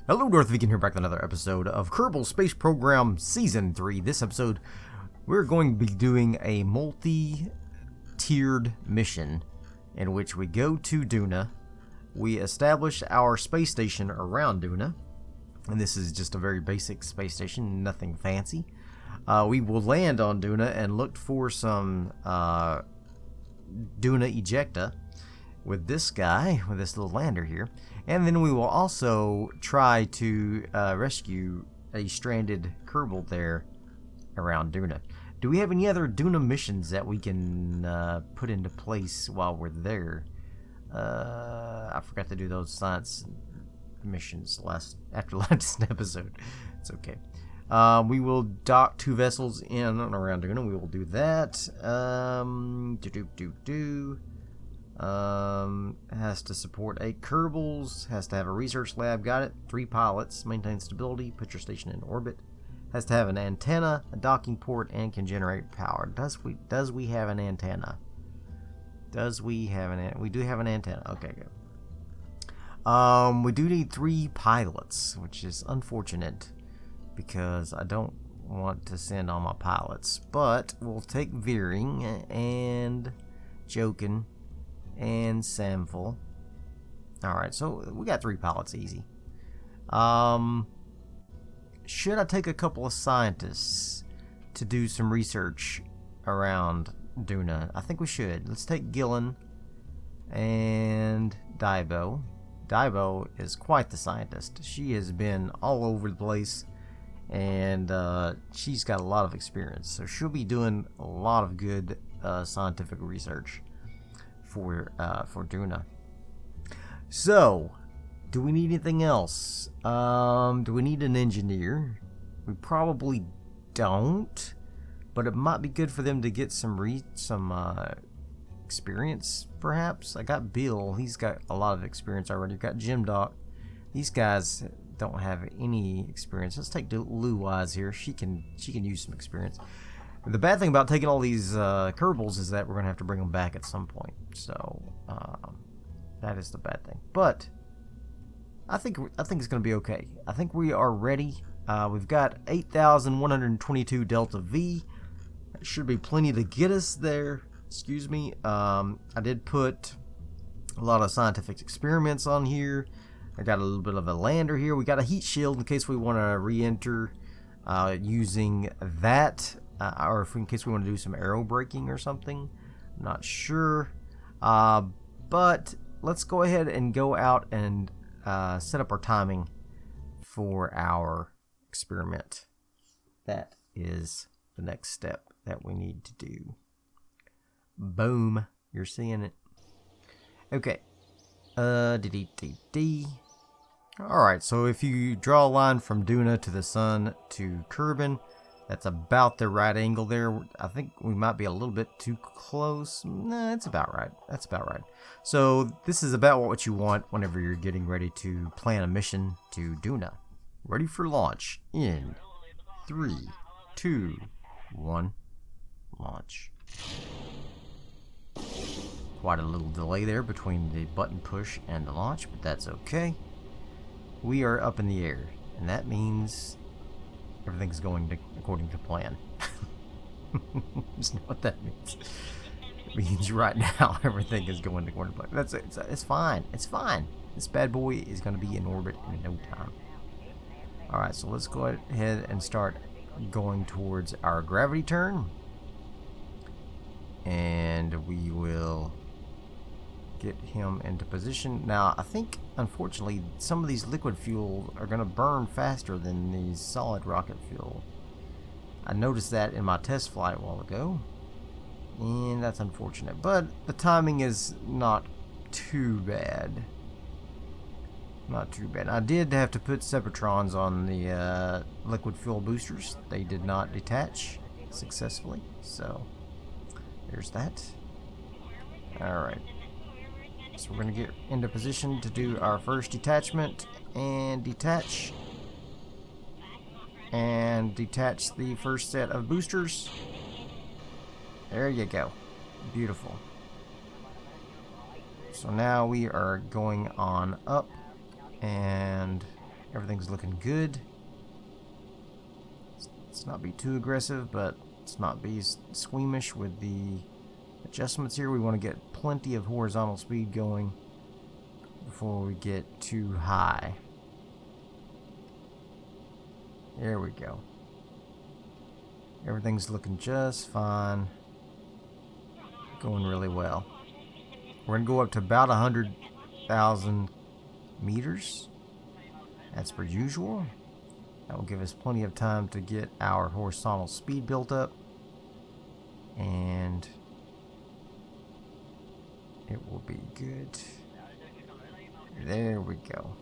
Hello, Darthvegan here, back with another episode of Kerbal Space Program Season 3. This episode, we're going to be doing a multi-tiered mission in which we go to Duna, we establish our space station around Duna, and this is just a very basic space station, nothing fancy. We will land on Duna and look for some Duna ejecta with this guy, with this little lander here. And then we will also try to rescue a stranded Kerbal there around Duna. Do we have any other Duna missions that we can put into place while we're there? I forgot to do those science missions after last episode. It's okay. We will dock 2 vessels in and around Duna. We will do that. Has to support 8 Kerbals, has to have a research lab, got it, 3 pilots, maintain stability, put your station in orbit, has to have an antenna, a docking port, and can generate power. Does we have an antenna? We do have an antenna. Okay, good. We do need 3 pilots, which is unfortunate because I don't want to send all my pilots, but we'll take Veering and Jokin and Samful. Alright, so we got 3 pilots easy. Should I take a couple of scientists to do some research around Duna? I think we should. Let's take Gillen and Daibo. Daibo is quite the scientist. She has been all over the place, and she's got a lot of experience, so she'll be doing a lot of good scientific research for Duna. So, do we need anything else? Do we need an engineer? We probably don't, but it might be good for them to get some experience, perhaps. I got Bill. He's got a lot of experience already. We've got Jim Doc. These guys don't have any experience. Let's take Lou Wise here. She can use some experience. The bad thing about taking all these Kerbals is that we're going to have to bring them back at some point. So, that is the bad thing. But I think it's going to be okay. I think we are ready. We've got 8,122 DeltaV. That should be plenty to get us there. Excuse me. I did put a lot of scientific experiments on here. I got a little bit of a lander here. We got a heat shield in case we want to re-enter using that. Or if in case we want to do some aero braking or something. I'm not sure. But let's go ahead and go out and set up our timing for our experiment. That is the next step that we need to do. Boom. You're seeing it. Okay. Alright, so if you draw a line from Duna to the sun to Kerbin, that's about the right angle there. I think we might be a little bit too close. Nah, it's about right. That's about right. So this is about what you want whenever you're getting ready to plan a mission to Duna. Ready for launch in 3, 2, 1, launch. Quite a little delay there between the button push and the launch, but that's okay. We are up in the air, and that means everything's going according to plan. That's not what that means. It means right now everything is going according to plan. It's fine. It's fine. This bad boy is going to be in orbit in no time. Alright, so let's go ahead and start going towards our gravity turn. And we will get him into position. Now, I think, unfortunately, some of these liquid fuel are going to burn faster than these solid rocket fuel. I noticed that in my test flight a while ago, and that's unfortunate. But the timing is not too bad. Not too bad. I did have to put Separatrons on the liquid fuel boosters. They did not detach successfully, so there's that. Alright. So we're going to get into position to do our first detachment and detach. And detach the first set of boosters. There you go. Beautiful. So now we are going on up and Everything's looking good. Let's not be too aggressive, but let's not be squeamish with the adjustments here. We want to get plenty of horizontal speed going before we get too high. There we go. Everything's looking just fine. Going really well. We're going to go up to about 100,000 meters. That's per usual. That will give us plenty of time to get our horizontal speed built up. And it will be good. There we go.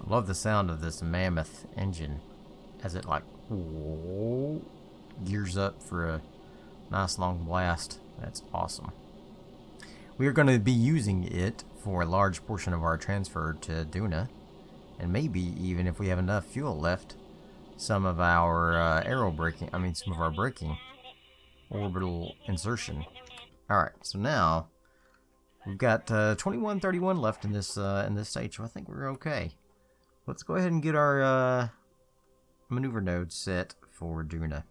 I love the sound of this mammoth engine as it like whoa, gears up for a nice long blast. That's awesome. We are going to be using it for a large portion of our transfer to Duna, and maybe even if we have enough fuel left, some of our some of our braking orbital insertion. All right, so now we've got 2131 left in this stage, so I think we're okay. Let's go ahead and get our maneuver node set for Duna.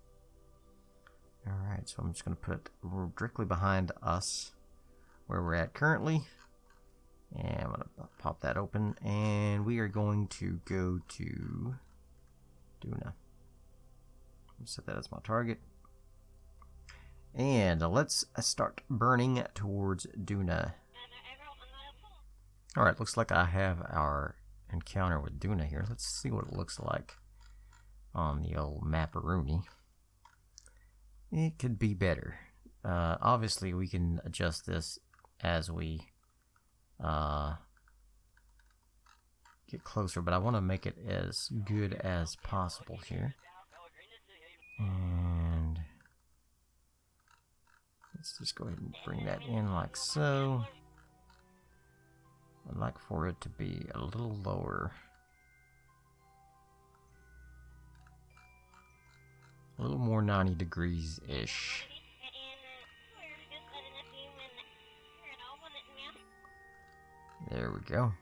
Alright, so I'm just going to put directly behind us where we're at currently. And I'm going to pop that open. And we are going to go to Duna. Set that as my target. And let's start burning towards Duna. Alright, looks like I have our encounter with Duna here. Let's see what it looks like on the old Mapperoonie. It could be better. Obviously, we can adjust this as we get closer, but I want to make it as good as possible here. And let's just go ahead and bring that in like so. I'd like for it to be a little lower. A little more 90 degrees-ish. There we go.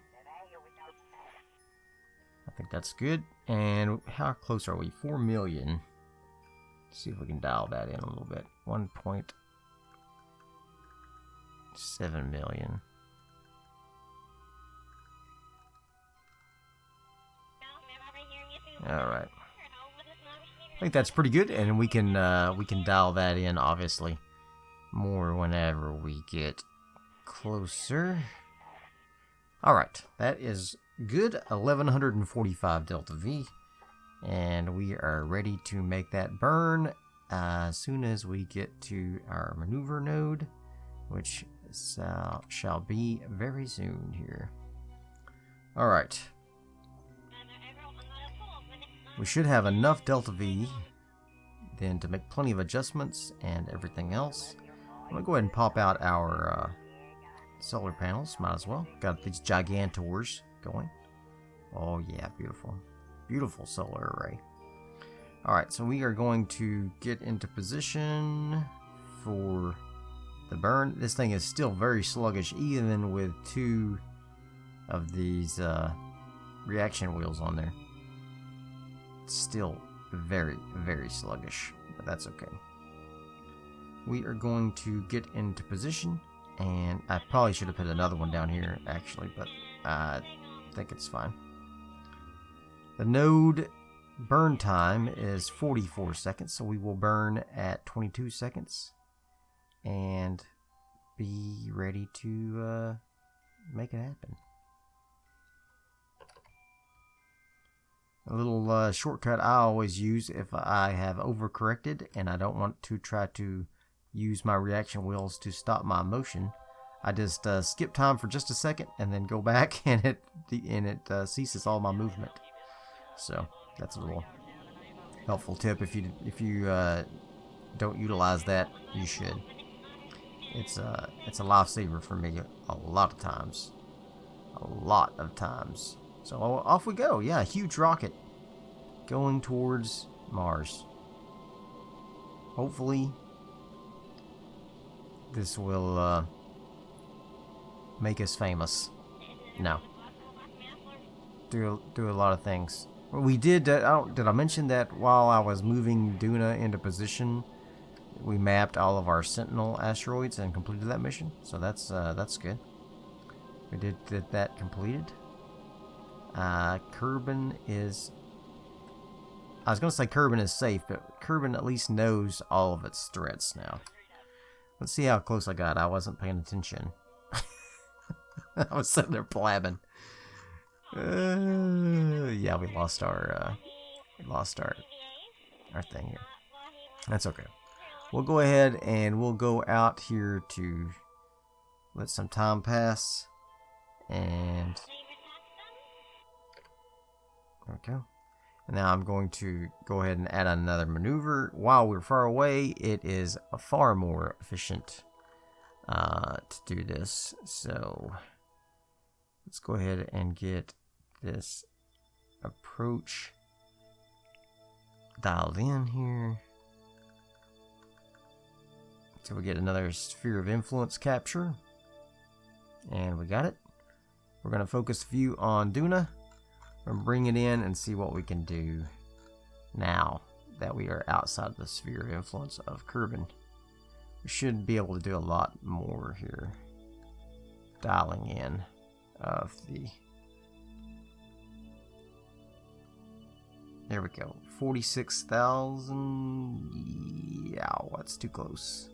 I think that's good. And how close are we? 4 million. Let's see if we can dial that in a little bit. 1.7 million. Alright. I think that's pretty good, and we can dial that in obviously more whenever we get closer. Alright, that is good. 1145 DeltaV, and we are ready to make that burn as soon as we get to our maneuver node, which shall be very soon here. Alright. We should have enough DeltaV then to make plenty of adjustments and everything else. I'm going to go ahead and pop out our solar panels. Might as well. Got these gigantors going. Oh yeah, beautiful. Beautiful solar array. Alright, so we are going to get into position for the burn. This thing is still very sluggish, even with 2 of these reaction wheels on there. Still very, very sluggish, but that's okay. We are going to get into position, and I probably should have put another one down here actually, but I think it's fine. The node burn time is 44 seconds, so we will burn at 22 seconds and be ready to make it happen. A little shortcut I always use if I have overcorrected and I don't want to try to use my reaction wheels to stop my motion. I just skip time for just a second and then go back, and it ceases all my movement. So that's a little helpful tip. If you don't utilize that, you should. It's a lifesaver for me a lot of times. So off we go. Yeah, huge rocket going towards Mars. Hopefully this will make us famous. No. do a lot of things. We did. Did I mention that while I was moving Duna into position, we mapped all of our Sentinel asteroids and completed that mission? So that's good. We did that completed. Kerbal is. I was gonna say Kerbal is safe, but Kerbal at least knows all of its threats now. Let's see how close I got. I wasn't paying attention. I was sitting there blabbing. Yeah, we lost our thing here. That's okay. We'll go ahead and we'll go out here to let some time pass, and there we go. And now I'm going to go ahead and add another maneuver. While we're far away, it is far more efficient to do this. So let's go ahead and get this approach dialed in here. So we get another sphere of influence capture. And we got it. We're going to focus view on Duna. We're going to bring it in and see what we can do now that we are outside the sphere of influence of Kerbal. We should be able to do a lot more here. Dialing in of the... There we go. 46,000. Yeah, that's too close.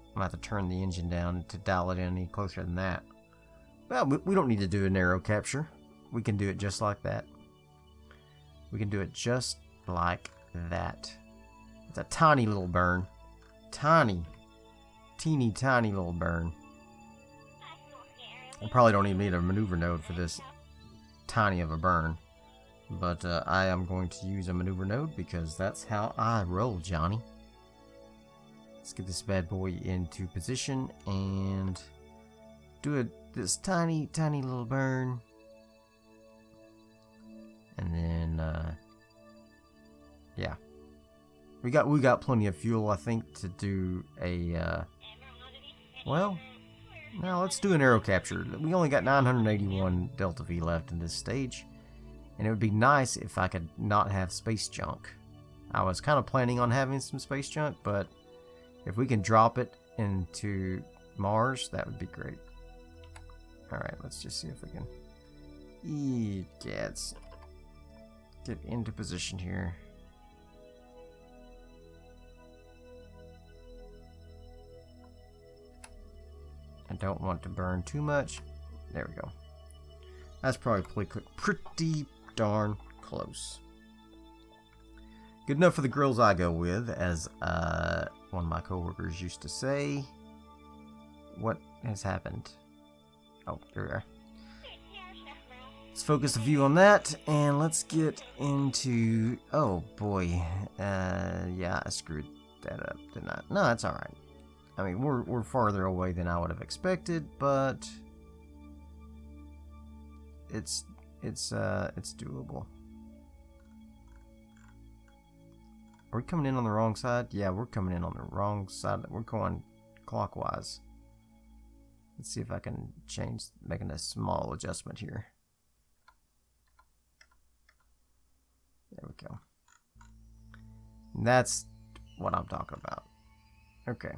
I'm going to have to turn the engine down to dial it in any closer than that. Well, we don't need to do a narrow capture. We can do it just like that. We can do it just like that. It's a tiny little burn. Teeny tiny little burn. I probably don't even need a maneuver node for this tiny of a burn. But I am going to use a maneuver node because that's how I roll, Johnny. Let's get this bad boy into position and do this tiny little burn. And then, yeah, we got plenty of fuel, I think, to do a. Well, now let's do an aero capture. We only got 981 DeltaV left in this stage, and it would be nice if I could not have space junk. I was kind of planning on having some space junk, but if we can drop it into Mars, that would be great. All right, let's just see if we can. Egads. Get into position here. I don't want to burn too much. There we go. That's probably pretty darn close. Good enough for the grills I go with, as one of my coworkers used to say. What has happened? Oh, there we are. Let's focus the view on that, and let's get into... Oh, boy. Yeah, I screwed that up, didn't I? No, that's alright. I mean, we're farther away than I would have expected, but... It's doable. Are we coming in on the wrong side? Yeah, we're coming in on the wrong side. We're going clockwise. Let's see if I can making a small adjustment here. There we go. That's what I'm talking about. Okay.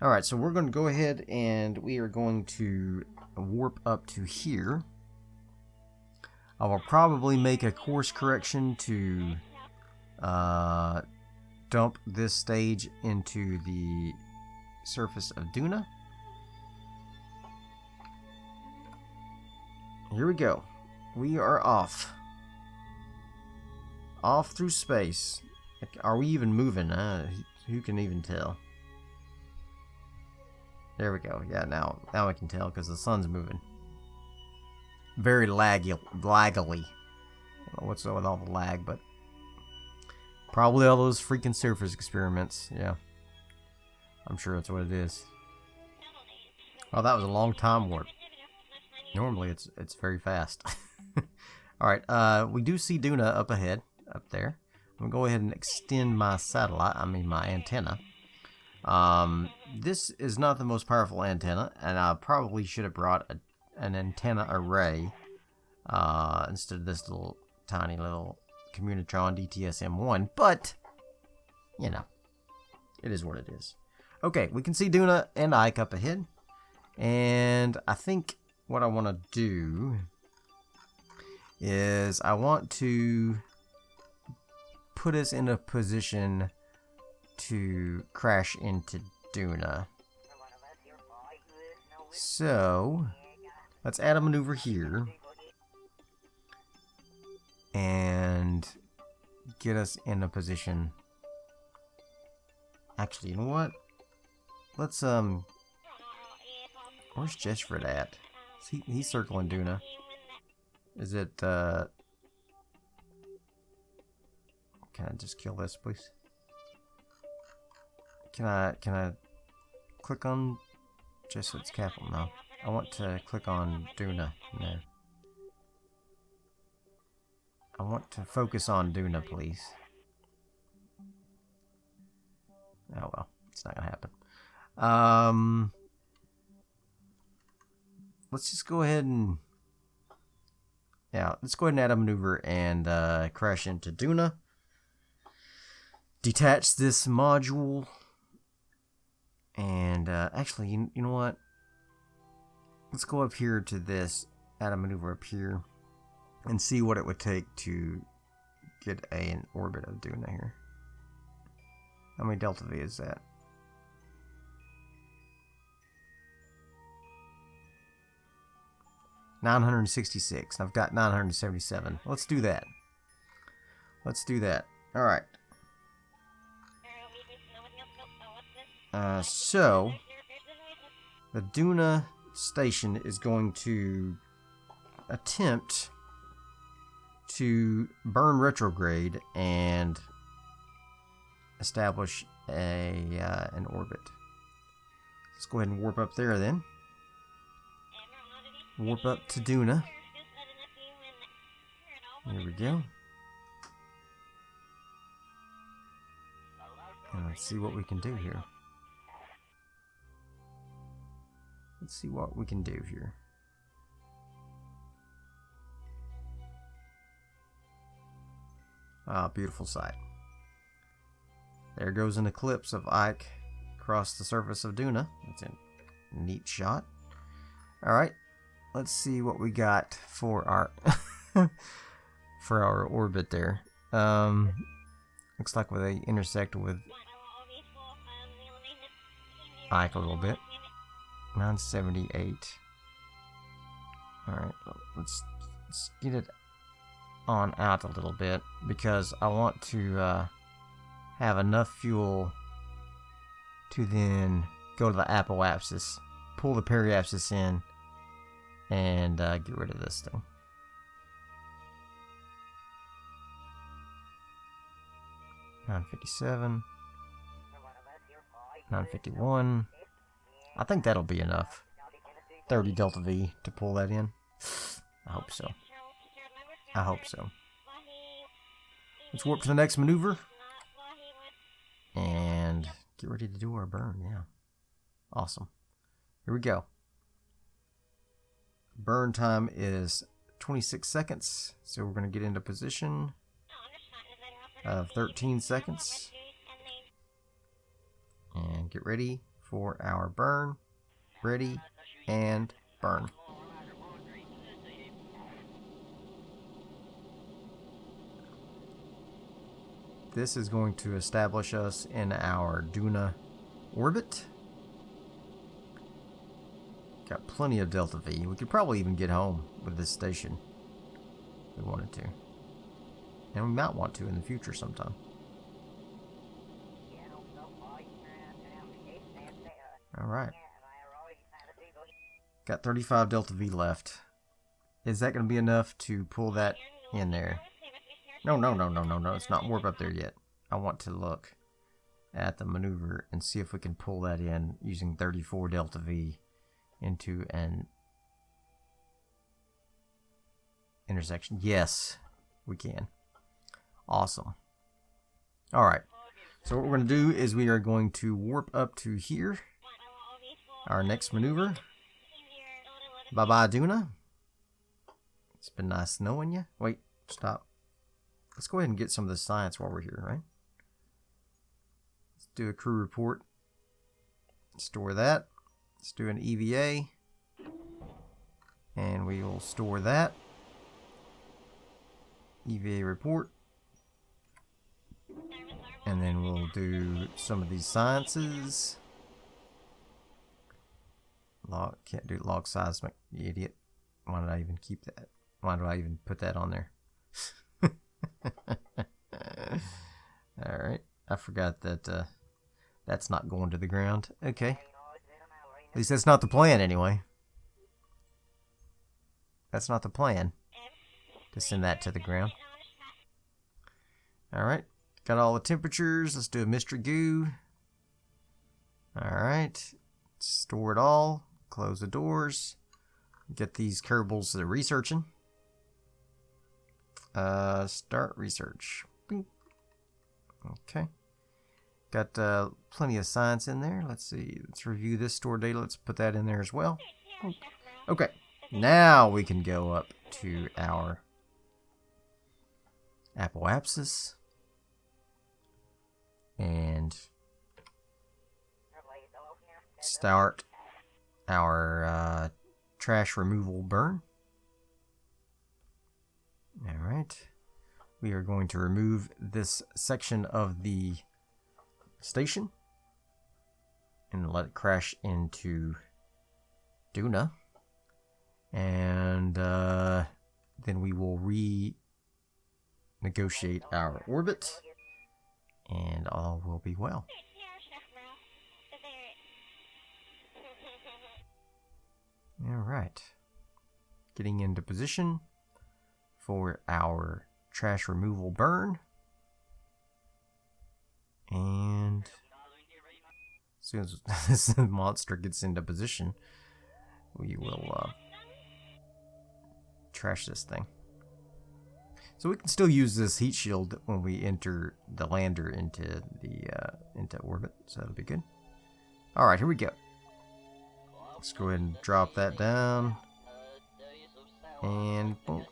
Alright, so we're going to go ahead and we are going to warp up to here. I will probably make a course correction to dump this stage into the surface of Duna. Here we go. We are off. Off through space. Are we even moving? Who can even tell? There we go. Yeah, now I can tell because the sun's moving. Very laggily. I don't know what's up with all the lag, but probably all those freaking surface experiments. Yeah, I'm sure that's what it is. Oh, that was a long time warp. Normally it's very fast. All right, we do see Duna up ahead, up there. I'm gonna go ahead and extend my satellite. I mean my antenna. This is not the most powerful antenna, and I probably should have brought an antenna array instead of this little tiny little Communitron DTS-M1, but you know, it is what it is. Okay, we can see Duna and Ike up ahead, and I think what I want to do is I want to put us in a position to crash into Duna. So let's add a maneuver here and get us in a position. Actually, you know what? Let's where's Jeshford at? He's circling Duna. Is it can I just kill this, please? Can I click on Jeshford's capital? No. I want to click on Duna. No. I want to focus on Duna, please. Oh well, it's not gonna happen. Let's just go ahead and let's go ahead and add a maneuver and crash into Duna. Detach this module, and actually, you know what? Let's go up here to this, add a maneuver up here, and see what it would take to get an orbit of Duna here. How many DeltaV is that? $966. I've got 977. Let's do that. Let's do that. All right. So the Duna station is going to attempt to burn retrograde and establish an orbit. Let's go ahead and warp up there then. Warp up to Duna. There we go. And let's see what we can do here. Let's see what we can do here. Ah, beautiful sight. There goes an eclipse of Ike across the surface of Duna. That's a neat shot. Alright, let's see what we got for our for our orbit there. Looks like they intersect with Ike a little bit. 978. Alright, let's get it on out a little bit, because I want to have enough fuel to then go to the apoapsis, pull the periapsis in, and get rid of this thing. $957, $951. I think that'll be enough. 30 DeltaV to pull that in. I hope so. I hope so. Let's warp to the next maneuver and get ready to do our burn. Yeah. Awesome. Here we go. Burn time is 26 seconds. So we're going to get into position of 13 seconds. And get ready for our burn. Ready and burn. This is going to establish us in our Duna orbit. Got plenty of DeltaV. We could probably even get home with this station if we wanted to. And we might want to in the future sometime. Alright. Got 35 DeltaV left. Is that going to be enough to pull that in there? No. It's not warp up there yet. I want to look at the maneuver and see if we can pull that in using 34 DeltaV into an intersection. Yes, we can. Awesome. Alright. So what we're going to do is we are going to warp up to here. Our next maneuver. Bye-bye, Duna. It's been nice knowing you. Wait, stop. Let's go ahead and get some of the science while we're here, right? Let's do a crew report. Store that. Let's do an EVA. And we will store that. EVA report. And then we'll do some of these sciences. Log, can't do log seismic, you idiot. Why did I even keep that? Why did I even put that on there? Alright, I forgot that that's not going to the ground. Okay. At least that's not the plan anyway. That's not the plan. To send that to the ground. Alright, got all the temperatures. Let's do a mystery goo. Alright, store it all. Close the doors. Get these Kerbals that are researching. Start research. Bing. Okay. Got plenty of science in there. Let's see. Let's review this store data. Let's put that in there as well. Okay. Now we can go up to our apoapsis. And start our trash removal burn. Alright. We are going to remove this section of the station and let it crash into Duna. And then we will renegotiate our orbit and all will be well. Alright. Getting into position for our trash removal burn. And as soon as this monster gets into position, we will trash this thing. So we can still use this heat shield when we enter the lander into the into orbit. So that'll be good. All right, here we go. Let's go ahead and drop that down. And boom.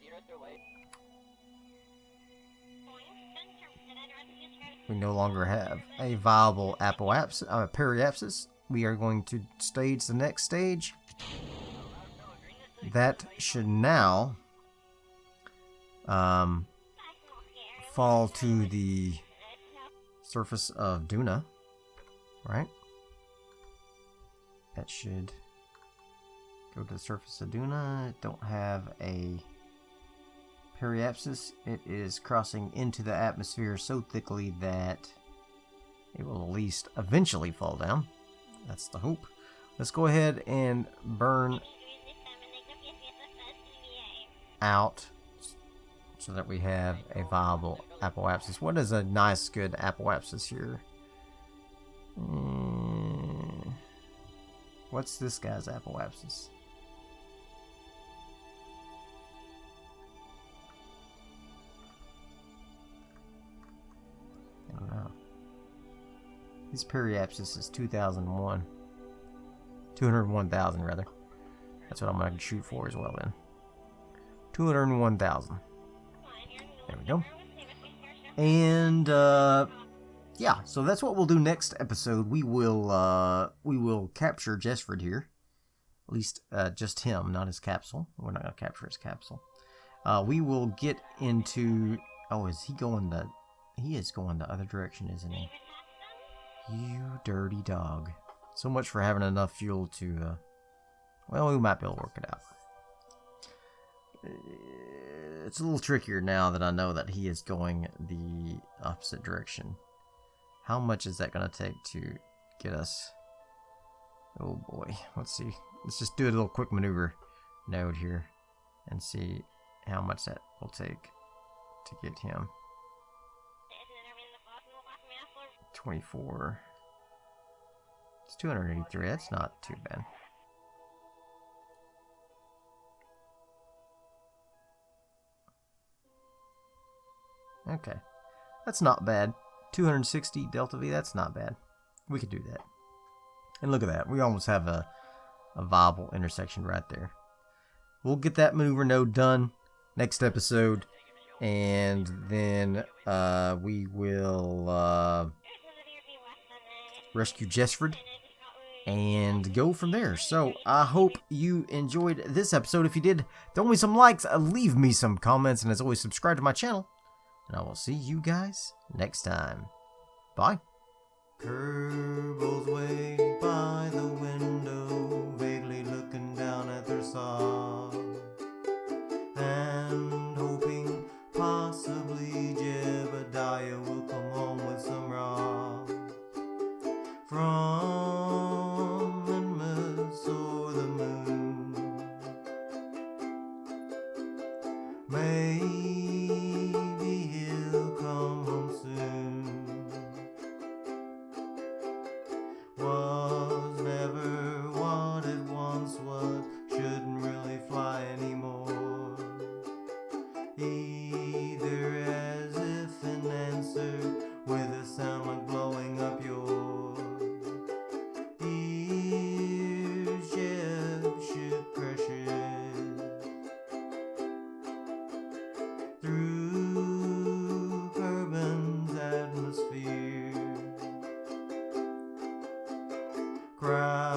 We no longer have a viable periapsis. We are going to stage the next stage. That should now fall to the surface of Duna, right? That should go to the surface of Duna. Don't have a periapsis. It is crossing into the atmosphere so thickly that it will at least eventually fall down. That's the hope. Let's go ahead and burn out so that we have a viable apoapsis. What is a nice, good apoapsis here? What's this guy's apoapsis? I don't know. His periapsis is 2001. 201,000 rather. That's what I'm going to shoot for as well then. 201,000. There we go. And yeah, so that's what we'll do next episode. We will capture Jesford here. At least just him, not his capsule. We're not going to capture his capsule. We will get into... Oh, is he going the... He is going the other direction, isn't he? You dirty dog. So much for having enough fuel to... well, we might be able to work it out. It's a little trickier now that I know that he is going the opposite direction. How much is that going to take to get us? Oh boy, let's see. Let's just do a little quick maneuver node here and see how much that will take to get him. 24. It's 283. That's not too bad. Okay, that's not bad. 260 DeltaV, that's not bad. We could do that. And look at that, we almost have a viable intersection right there. We'll get that maneuver node done. next episode, and then we will rescue Jessford and go from there. So I hope you enjoyed this episode. If you did, throw me some likes, leave me some comments, and as always, subscribe to my channel. And I will see you guys next time. Bye. Kerbal's way by the window, vaguely looking down at their saw, and hoping possibly Jebediah will come home with some raw from Minmus or the moon. Maybe he'll come home soon. Was never what it once was, shouldn't really fly anymore. Either as if an answer with a sound like blowing up your ears. Ship crashes through Kerbal's atmosphere. Cry